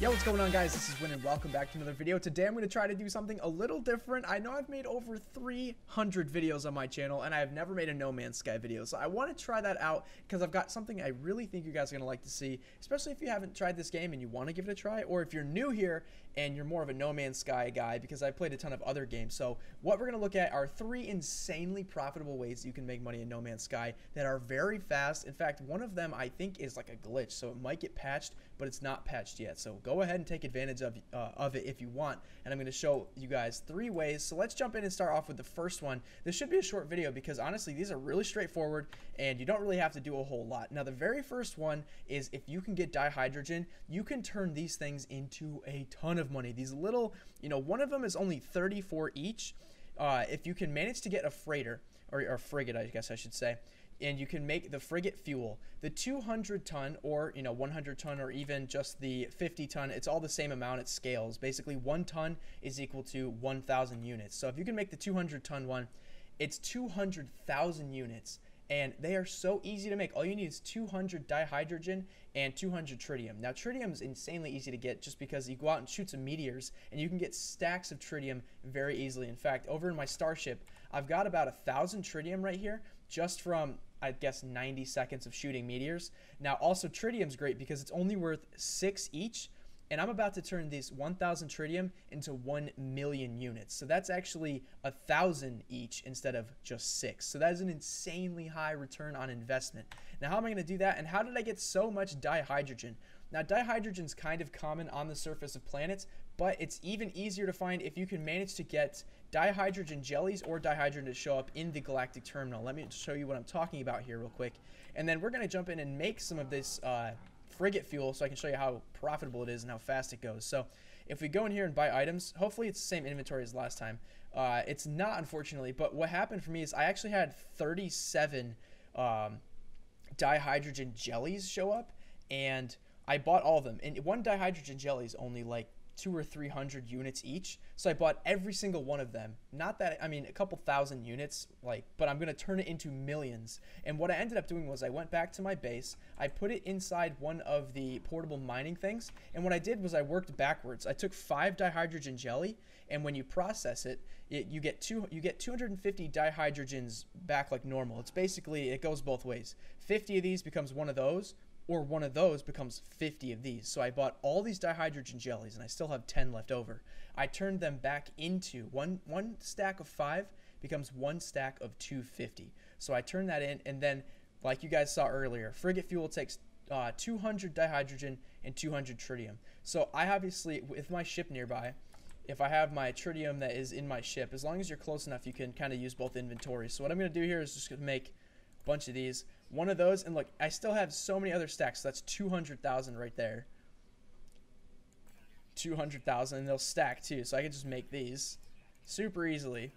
Yo, what's going on, guys? This is Win and welcome back to another video. Today I'm going to try to do something a little different. I know I've made over 300 videos on my channel and I have never made a No Man's Sky video. So I want to try that out because I've got something I really think you guys are going to like to see, especially if you haven't tried this game and you want to give it a try, or if you're new here and you're more of a No Man's Sky guy, because I've played a ton of other games. So what we're going to look at are 3 insanely profitable ways you can make money in No Man's Sky that are very fast. In fact, one of them I think is like a glitch, so it might get patched, but it's not patched yet. So go ahead and take advantage of it if you want, and I'm going to show you guys 3 ways. So let's jump in and start off with the first one. This should be a short video because honestly these are really straightforward and you don't really have to do a whole lot. Now the very first one is, if you can get dihydrogen, you can turn these things into a ton of money. These little, one of them is only 34 each. If you can manage to get a freighter, or frigate I guess I should say, and you can make the frigate fuel, the 200 ton or 100 ton or even just the 50 ton, it's all the same amount. It scales. Basically 1 ton is equal to 1,000 units. So if you can make the 200 ton one, it's 200,000 units, and they are so easy to make. All you need is 200 dihydrogen and 200 tritium. Now tritium is insanely easy to get just because you go out and shoot some meteors and you can get stacks of tritium very easily. In fact, over in my starship I've got about 1,000 tritium right here just from, I guess, 90 seconds of shooting meteors. Now also tritium's great because it's only worth 6 each, and I'm about to turn these 1,000 tritium into 1 million units. So that's actually 1,000 each instead of just 6. So that is an insanely high return on investment. Now how am I going to do that, and how did I get so much dihydrogen? Now dihydrogen is kind of common on the surface of planets, but it's even easier to find if you can manage to get dihydrogen jellies or dihydrogen to show up in the galactic terminal. Let me show you what I'm talking about here real quick, and then we're going to jump in and make some of this frigate fuel so I can show you how profitable it is and how fast it goes. So if we go in here and buy items, hopefully it's the same inventory as last time. It's not, unfortunately, but what happened for me is I actually had 37 dihydrogen jellies show up, and I bought all of them. And one dihydrogen jelly is only like 200 or 300 units each, so I bought every single one of them. Not that, I mean, a couple thousand units, but I'm gonna turn it into millions. And what I ended up doing was I went back to my base, I put it inside one of the portable mining things, and what I did was I worked backwards. I took 5 dihydrogen jelly, and when you process it, you get 250 dihydrogens back like normal. It's basically, it goes both ways. 50 of these becomes one of those, or one of those becomes 50 of these. So I bought all these dihydrogen jellies, and I still have 10 left over. I turned them back into one stack of 5 becomes 1 stack of 250. So I turned that in, and then, like you guys saw earlier, frigate fuel takes 200 dihydrogen and 200 tritium. So I obviously, with my ship nearby, if I have my tritium that is in my ship, as long as you're close enough, you can kind of use both inventories. So what I'm going to do here is just going to make a bunch of these. One of those, and look, I still have so many other stacks, so that's 200,000 right there. 200,000, and they'll stack too, so I can just make these super easily.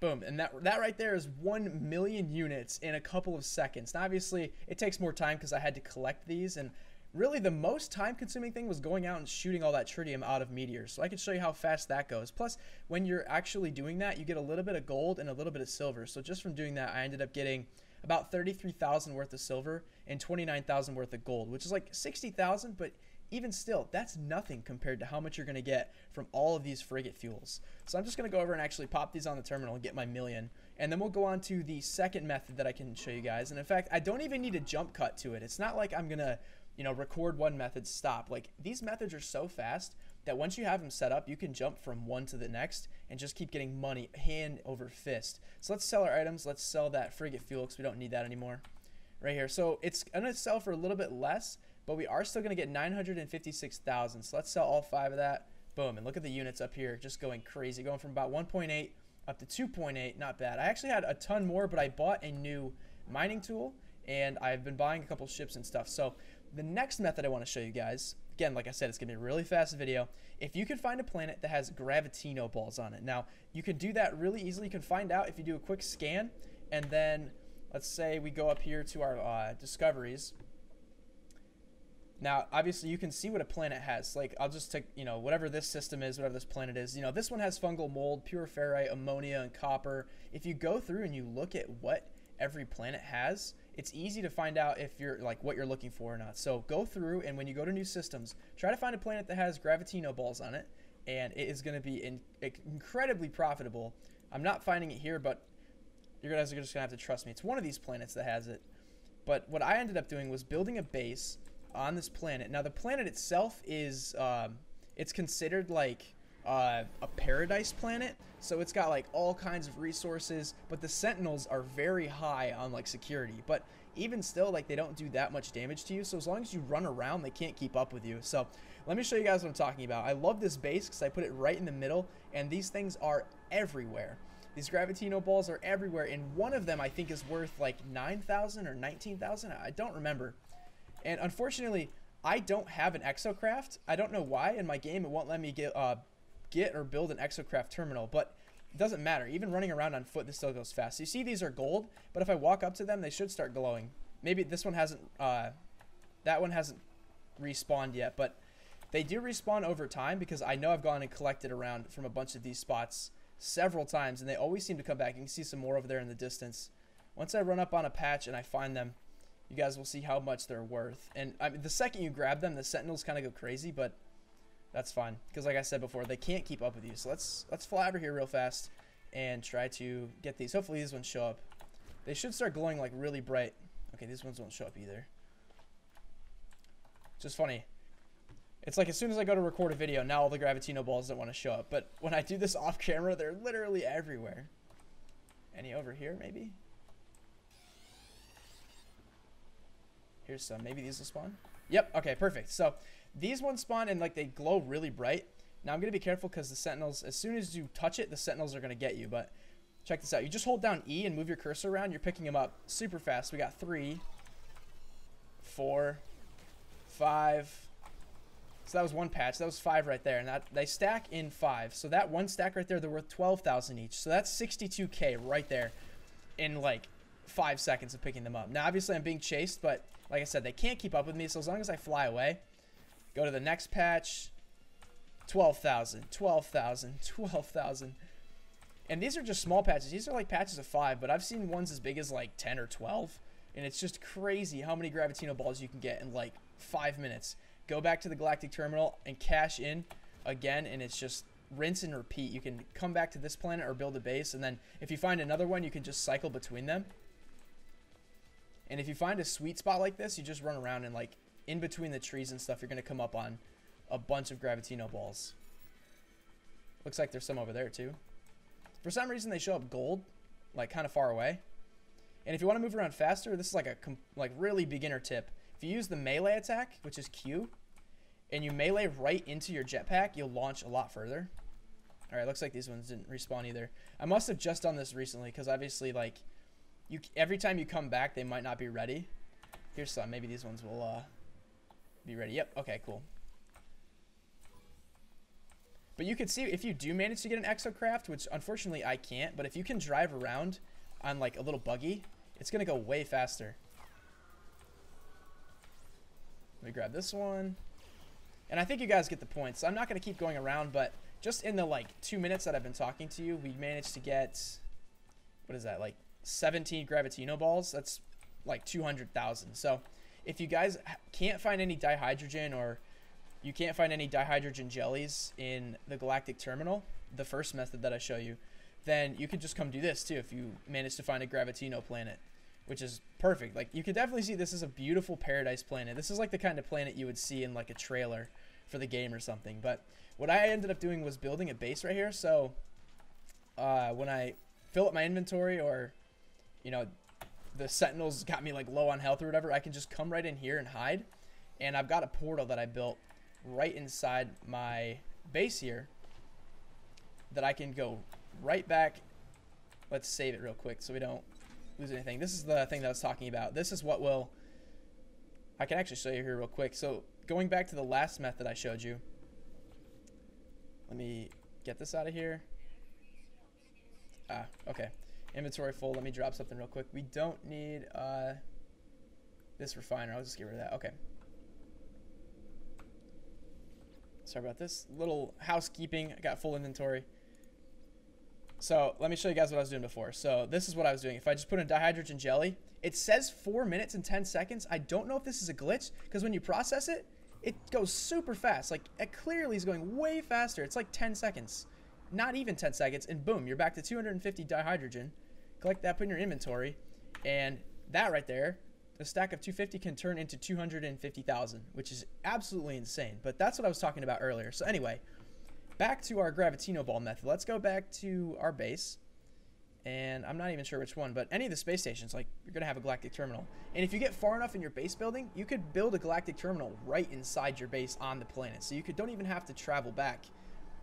Boom, and that right there is 1 million units in a couple of seconds. Now obviously it takes more time because I had to collect these, and really the most time consuming thing was going out and shooting all that tritium out of meteors. So I can show you how fast that goes. Plus, when you're actually doing that, you get a little bit of gold and a little bit of silver. So just from doing that, I ended up getting about 33,000 worth of silver and 29,000 worth of gold, which is like 60,000, but even still, that's nothing compared to how much you're going to get from all of these frigate fuels. So I'm just going to go over and actually pop these on the terminal and get my million. And then we'll go on to the second method that I can show you guys. And in fact, I don't even need a jump cut to it. It's not like I'm going to record one method, stop. Like, these methods are so fast that once you have them set up, you can jump from one to the next and just keep getting money hand over fist. So let's sell our items. Let's sell that frigate fuel because we don't need that anymore right here. So it's going to sell for a little bit less, but we are still going to get 956,000. So let's sell all 5 of that. Boom. And look at the units up here just going crazy, going from about 1.8 up to 2.8. Not bad. I actually had a ton more, but I bought a new mining tool, and I've been buying a couple ships and stuff. So the next method I want to show you guys, again, like I said, it's going to be a really fast video. If you can find a planet that has gravitino balls on it. Now, you can do that really easily. You can find out if you do a quick scan, and then let's say we go up here to our discoveries. Now, obviously, you can see what a planet has. Like, I'll just take, whatever this system is, whatever this planet is. This one has fungal mold, pure ferrite, ammonia, and copper. If you go through and you look at what every planet has, it's easy to find out if you're like what you're looking for or not. So go through, and when you go to new systems, try to find a planet that has Gravitino balls on it, and it is going to be incredibly profitable. I'm not finding it here, but you guys are just going to have to trust me. It's one of these planets that has it. But what I ended up doing was building a base on this planet. Now, the planet itself is, it's considered like a paradise planet. So it's got like all kinds of resources, but the Sentinels are very high on like security. But even still, like, they don't do that much damage to you. So as long as you run around, they can't keep up with you. So let me show you guys what I'm talking about. I love this base because I put it right in the middle, and these things are everywhere. These Gravitino balls are everywhere, and one of them I think is worth like 9,000 or 19,000. I don't remember. And unfortunately, I don't have an exocraft. I don't know why in my game it won't let me get or build an exocraft terminal, but it doesn't matter. Even running around on foot, this still goes fast. So you see these are gold, but if I walk up to them, they should start glowing. Maybe this one hasn't, that one hasn't respawned yet, but they do respawn over time because I know I've gone and collected around from a bunch of these spots several times, and they always seem to come back. You can see some more over there in the distance. Once I run up on a patch and I find them, you guys will see how much they're worth. And I mean, the second you grab them, the Sentinels kind of go crazy, but that's fine because, like I said before, they can't keep up with you. So let's fly over here real fast and try to get these. Hopefully these ones show up. They should start glowing like really bright. Okay, these ones won't show up either. Just funny. It's like as soon as I go to record a video, now all the Gravitino balls don't want to show up. But when I do this off camera, they're literally everywhere. Any over here, maybe? Here's some. Maybe these will spawn. Yep. Okay, perfect. So these ones spawn and like they glow really bright. Now I'm going to be careful because the Sentinels, as soon as you touch it, the Sentinels are going to get you. But check this out. You just hold down E and move your cursor around. You're picking them up super fast. We got 3, 4, 5. So that was one patch. That was 5 right there. And that they stack in 5. So that one stack right there, they're worth 12,000 each. So that's 62K right there in like 5 seconds of picking them up. Now, obviously, I'm being chased, but like I said, they can't keep up with me. So as long as I fly away, go to the next patch, 12,000, 12,000, 12,000. And these are just small patches. These are like patches of 5, but I've seen ones as big as like 10 or 12. And it's just crazy how many Gravitino balls you can get in like 5 minutes. Go back to the Galactic Terminal and cash in again, and it's just rinse and repeat. You can come back to this planet or build a base, and then if you find another one, you can just cycle between them. And if you find a sweet spot like this, you just run around and like in between the trees and stuff, you're going to come up on a bunch of Gravitino balls. Looks like there's some over there too. For some reason, they show up gold, like kind of far away. And if you want to move around faster, this is like a really beginner tip. If you use the melee attack, which is Q, and you melee right into your jetpack, you'll launch a lot further. All right, looks like these ones didn't respawn either. I must have just done this recently because obviously, like, every time you come back, they might not be ready. Here's some. Maybe these ones will be ready. Yep. Okay, cool. But you can see if you do manage to get an exocraft, which unfortunately I can't, but if you can drive around on like a little buggy, it's going to go way faster. Let me grab this one. And I think you guys get the point. So I'm not going to keep going around, but just in the like 2 minutes that I've been talking to you, we managed to get, what is that, like 17 Gravitino balls. That's like 200,000. So if you guys can't find any dihydrogen, or you can't find any dihydrogen jellies in the Galactic Terminal, the first method that I show you, then you could just come do this too if you manage to find a Gravitino planet, which is perfect. Like, you can definitely see this is a beautiful paradise planet. This is like the kind of planet you would see in like a trailer for the game or something. But what I ended up doing was building a base right here. So when I fill up my inventory, or, you know, the Sentinels got me like low on health or whatever, I can just come right in here and hide. And I've got a portal that I built right inside my base here that I can go right back. Let's save it real quick so we don't lose anything. This is the thing that I was talking about. This is what will, I can actually show you here real quick. So going back to the last method I showed you, let me get this out of here. Okay, inventory full. Let me drop something real quick. We don't need this refiner. I'll just get rid of that. Okay, sorry about this little housekeeping. I got full inventory. So let me show you guys what I was doing before. So this is what I was doing. If I just put in dihydrogen jelly, it says 4 minutes and 10 seconds. I don't know if this is a glitch because when you process it, it goes super fast. Like it clearly is going way faster. It's like 10 seconds, not even 10 seconds. And boom, you're back to 250 dihydrogen. Collect that, put in your inventory. And that right there, a stack of 250 can turn into 250,000, which is absolutely insane. But that's what I was talking about earlier. So anyway, back to our Gravitino ball method. Let's go back to our base. And I'm not even sure which one, but any of the space stations, like you're going to have a galactic terminal. And if you get far enough in your base building, you could build a galactic terminal right inside your base on the planet. So you don't even have to travel back.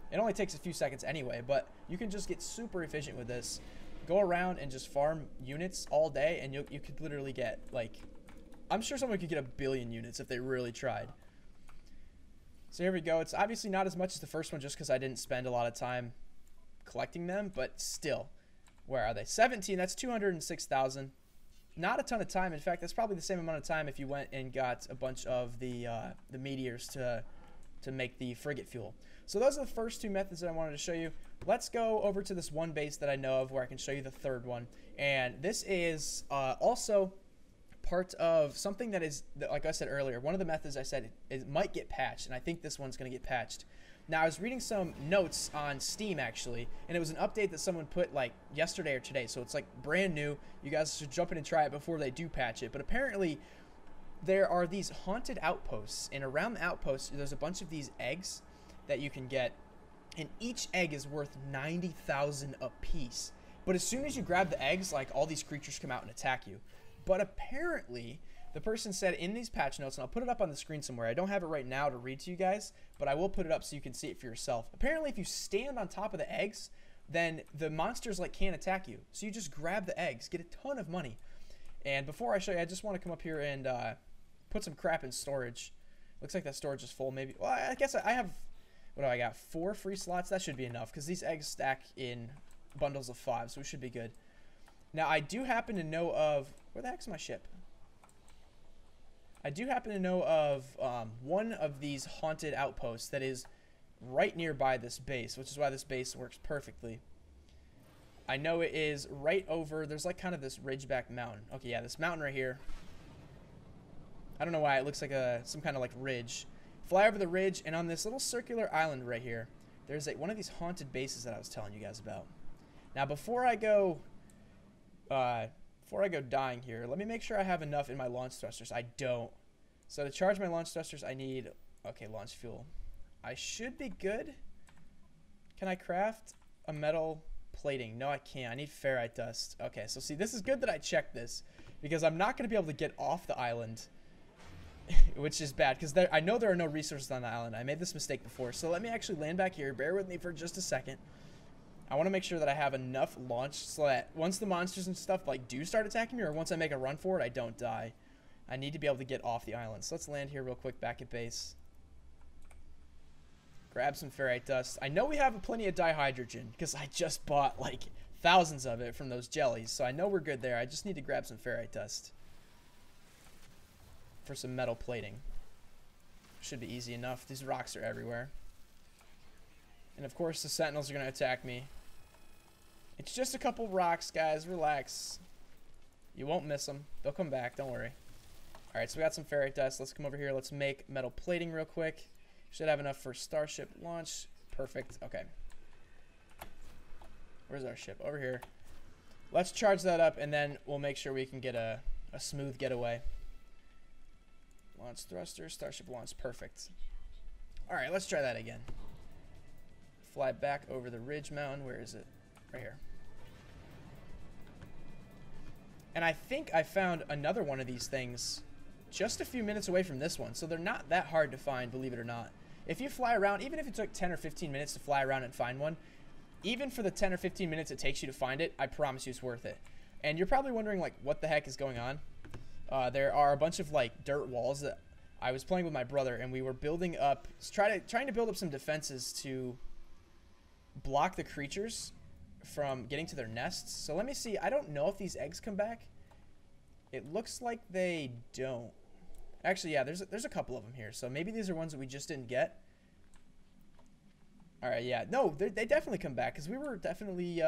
It only takes a few seconds anyway, but you can just get super efficient with this. Go around and just farm units all day, and you could literally get, like, I'm sure someone could get 1 billion units if they really tried. So here we go. It's obviously not as much as the first one just because I didn't spend a lot of time collecting them, but still. Where are they? 17, that's 206,000. Not a ton of time. In fact, that's probably the same amount of time if you went and got a bunch of the meteors to make the frigate fuel. So those are the first two methods that I wanted to show you. Let's go over to this one base that I know of where I can show you the third one. And this is also part of something that is, like I said earlier, one of the methods I said it might get patched, and I think this one's going to get patched. Now, I was reading some notes on Steam, actually, and it was an update that someone put, like, yesterday or today, so it's, like, brand new. You guys should jump in and try it before they do patch it. But apparently, there are these haunted outposts, and around the outposts, there's a bunch of these eggs that you can get, and each egg is worth 90,000 apiece. But as soon as you grab the eggs, like, all these creatures come out and attack you. But apparently, the person said in these patch notes, and I'll put it up on the screen somewhere. I don't have it right now to read to you guys, but I will put it up so you can see it for yourself. Apparently, if you stand on top of the eggs, then the monsters like can't attack you. So you just grab the eggs, get a ton of money. And before I show you, I just want to come up here and put some crap in storage. Looks like that storage is full. Maybe. Well, I guess I have. What do I got? 4 free slots. That should be enough because these eggs stack in bundles of 5, so we should be good. Now I do happen to know of where the heck's my ship? I do happen to know of one of these haunted outposts that is right nearby this base, which is why this base works perfectly. I know it is right over, there's like kind of this ridgeback mountain. Okay, yeah, this mountain right here. I don't know why it looks like some kind of like ridge. Fly over the ridge, and on this little circular island right here, there's one of these haunted bases that I was telling you guys about. Now, before I go dying here, let me make sure I have enough in my launch thrusters. I don't. So to charge my launch thrusters, I need, okay, launch fuel. I should be good. Can I craft a metal plating? No, I can't. I need ferrite dust. Okay, so see, this is good that I checked this because I'm not going to be able to get off the island, which is bad because I know there are no resources on the island. I made this mistake before. So let me actually land back here. Bear with me for just a second. I want to make sure that I have enough launch so that once the monsters and stuff like do start attacking me, or once I make a run for it, I don't die. I need to be able to get off the island. So let's land here real quick back at base. Grab some ferrite dust. I know we have plenty of dihydrogen because I just bought like thousands of it from those jellies. So I know we're good there. I just need to grab some ferrite dust for some metal plating. Should be easy enough. These rocks are everywhere. And of course the sentinels are going to attack me. It's just a couple rocks, guys. Relax. You won't miss them. They'll come back. Don't worry. Alright, so we got some ferrite dust. Let's come over here. Let's make metal plating real quick. Should have enough for starship launch. Perfect. Okay. Where's our ship? Over here. Let's charge that up, and then we'll make sure we can get a smooth getaway. Launch thruster, starship launch. Perfect. Alright, let's try that again. Fly back over the ridge mountain. Where is it? Right here. And I think I found another one of these things just a few minutes away from this one. So they're not that hard to find, believe it or not. If you fly around, even if it took 10 or 15 minutes to fly around and find one, even for the 10 or 15 minutes it takes you to find it, I promise you it's worth it. And you're probably wondering, like, what the heck is going on? There are a bunch of, like, dirt walls that I was playing with my brother, and we were building up, trying to build up some defenses to block the creatures from getting to their nests. So let me see. I don't know if these eggs come back. It looks like they don't. Actually, yeah, there's a couple of them here. So maybe these are ones that we just didn't get. All right, yeah. No, they definitely come back because we were definitely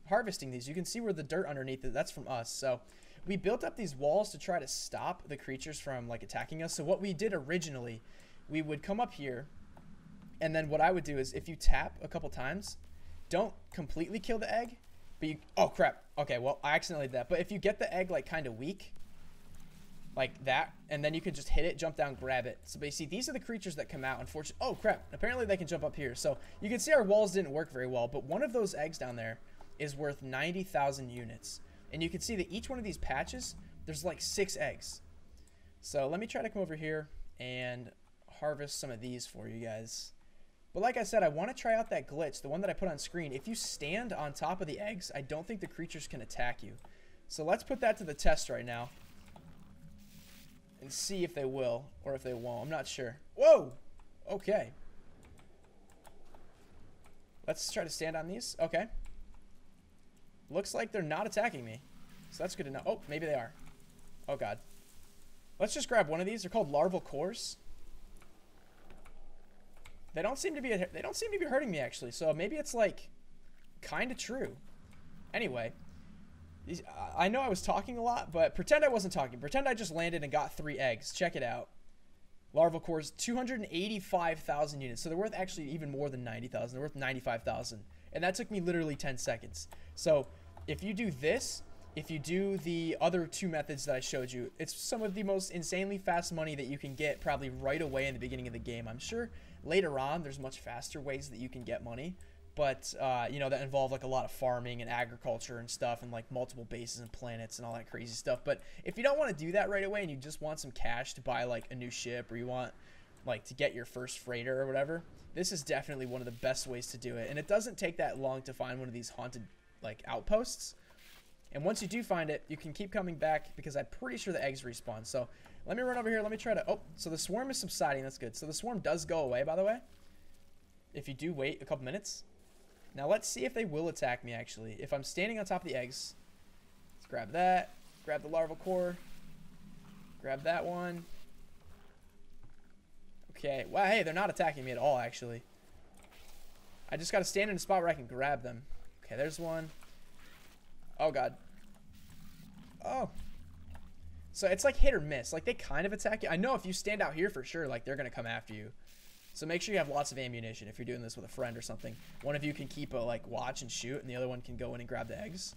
harvesting these. You can see where the dirt underneath it, that's from us. So we built up these walls to try to stop the creatures from like attacking us. So what we did originally, we would come up here, and then what I would do is if you tap a couple times, don't completely kill the egg, but you, oh crap. Okay, well, I accidentally did that. But if you get the egg like kind of weak, like that, and then you can just hit it, jump down, grab it. So, but you see, these are the creatures that come out, unfortunately. Oh, crap. Apparently, they can jump up here. So, you can see our walls didn't work very well, but one of those eggs down there is worth 90,000 units. And you can see that each one of these patches, there's like 6 eggs. So, let me try to come over here and harvest some of these for you guys. But like I said, I want to try out that glitch, the one that I put on screen. If you stand on top of the eggs, I don't think the creatures can attack you. So, let's put that to the test right now. And see if they will or if they won't. I'm not sure. Whoa! Okay. Let's try to stand on these. Okay. Looks like they're not attacking me. So that's good to know. Oh, maybe they are. Oh, God. Let's just grab one of these. They're called larval cores. They don't seem to be hurting me, actually. So maybe it's, like, kind of true. Anyway. I know I was talking a lot, but pretend I wasn't talking. Pretend I just landed and got 3 eggs. Check it out. Larval cores, 285,000 units. So they're worth actually even more than 90,000. They're worth 95,000. And that took me literally 10 seconds. So if you do this, if you do the other 2 methods that I showed you, it's some of the most insanely fast money that you can get probably right away in the beginning of the game. I'm sure later on there's much faster ways that you can get money. But, you know, that involve, like, a lot of farming and agriculture and stuff and, like, multiple bases and planets and all that crazy stuff. But if you don't want to do that right away and you just want some cash to buy, like, a new ship or you want, like, to get your first freighter or whatever, this is definitely one of the best ways to do it. And it doesn't take that long to find one of these haunted, like, outposts. And once you do find it, you can keep coming back because I'm pretty sure the eggs respawn. So let me run over here. Let me try to... Oh, so the swarm is subsiding. That's good. So the swarm does go away, by the way, if you do wait a couple minutes. Now, let's see if they will attack me, actually. If I'm standing on top of the eggs, let's grab that. Grab the larval core. Grab that one. Okay. Well, hey, they're not attacking me at all, actually. I just got to stand in a spot where I can grab them. Okay, there's one. Oh, God. Oh. So it's like hit or miss. Like, they kind of attack you. I know if you stand out here for sure, like, they're going to come after you. So make sure you have lots of ammunition if you're doing this with a friend or something. One of you can keep a, like, watch and shoot, and the other one can go in and grab the eggs.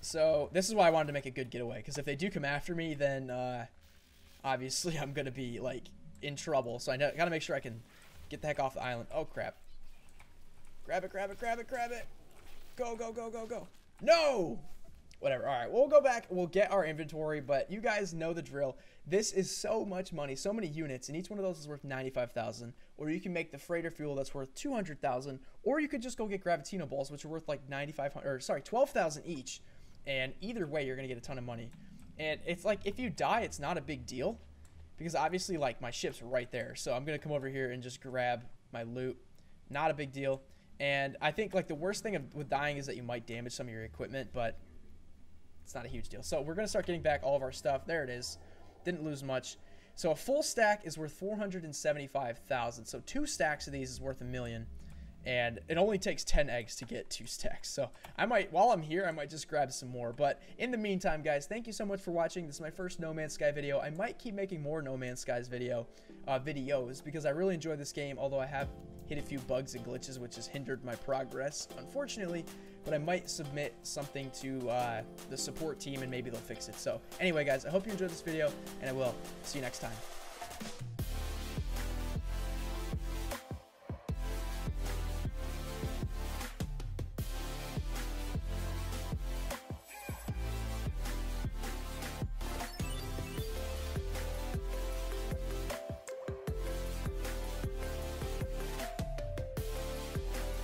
So this is why I wanted to make a good getaway, because if they do come after me, then obviously I'm going to be, like, in trouble. So I got to make sure I can get the heck off the island. Oh, crap. Grab it, grab it, grab it, grab it. Go, go, go, go, go. No! Whatever. All right, we'll go back. We'll get our inventory, but you guys know the drill. This is so much money, so many units, and each one of those is worth 95,000. Or you can make the freighter fuel that's worth 200,000, or you could just go get gravitino balls, which are worth like 12,000 each. And either way, you're gonna get a ton of money. And it's like if you die, it's not a big deal, because obviously, like, my ship's right there. So I'm gonna come over here and just grab my loot. Not a big deal. And I think, like, the worst thing with dying is that you might damage some of your equipment, but it's not a huge deal. So we're going to start getting back all of our stuff. There it is. Didn't lose much. So a full stack is worth 475,000. So 2 stacks of these is worth $1 million. And it only takes 10 eggs to get 2 stacks. So I might, while I'm here, I might just grab some more. But in the meantime, guys, thank you so much for watching. This is my first No Man's Sky video. I might keep making more No Man's Skies videos because I really enjoy this game, although I have hit a few bugs and glitches, which has hindered my progress, unfortunately. But I might submit something to the support team, and maybe they'll fix it. So anyway, guys, I hope you enjoyed this video, and I will see you next time.